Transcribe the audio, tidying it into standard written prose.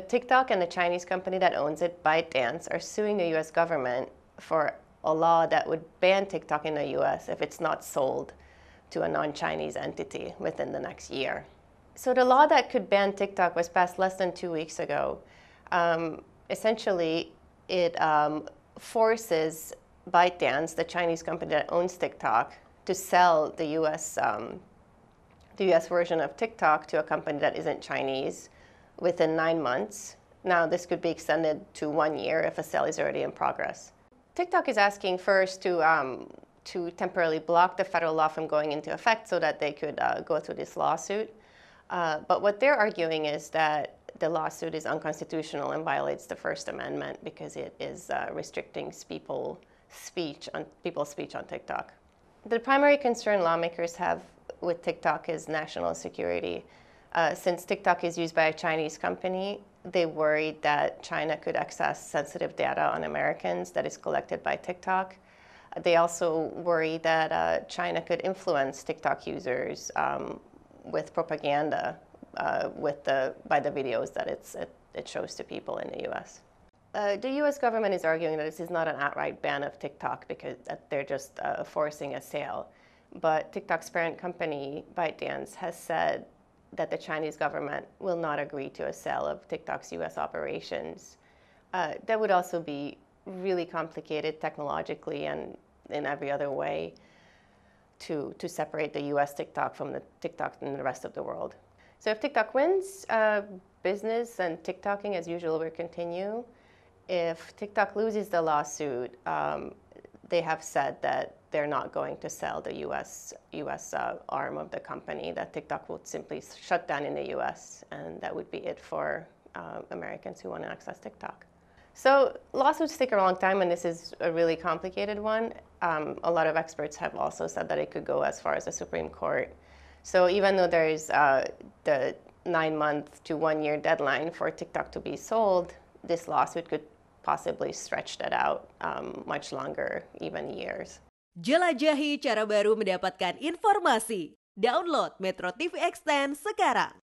TikTok and the Chinese company that owns it, ByteDance, are suing the U.S. government for a law that would ban TikTok in the U.S. if it's not sold to a non-Chinese entity within the next year. So the law that could ban TikTok was passed less than 2 weeks ago. Essentially, it forces ByteDance, the Chinese company that owns TikTok, to sell the U.S. Version of TikTok to a company that isn't Chinese within 9 months. Now, this could be extended to 1 year if a sale is already in progress. TikTok is asking first to temporarily block the federal law from going into effect so that they could go through this lawsuit. But what they're arguing is that the lawsuit is unconstitutional and violates the First Amendment because it is restricting people's speech on TikTok. The primary concern lawmakers have with TikTok is national security. Since TikTok is used by a Chinese company, they worried that China could access sensitive data on Americans that is collected by TikTok. They also worry that China could influence TikTok users with propaganda by the videos that it shows to people in the U.S. The U.S. government is arguing that this is not an outright ban of TikTok because they're just forcing a sale. But TikTok's parent company, ByteDance, has said that the Chinese government will not agree to a sale of TikTok's U.S. operations. That would also be really complicated technologically and in every other way to separate the U.S. TikTok from the TikTok in the rest of the world. So if TikTok wins, business and TikToking as usual will continue. If TikTok loses the lawsuit, they have said that they're not going to sell the U.S. arm of the company, that TikTok will simply shut down in the U.S., and that would be it for Americans who want to access TikTok. So lawsuits take a long time, and this is a really complicated one. A lot of experts have also said that it could go as far as the Supreme Court. So even though there is the 9-month to 1-year deadline for TikTok to be sold, this lawsuit could possibly stretch that out much longer, even years. Jelajahi cara baru mendapatkan informasi. Download MetroTV Extend sekarang.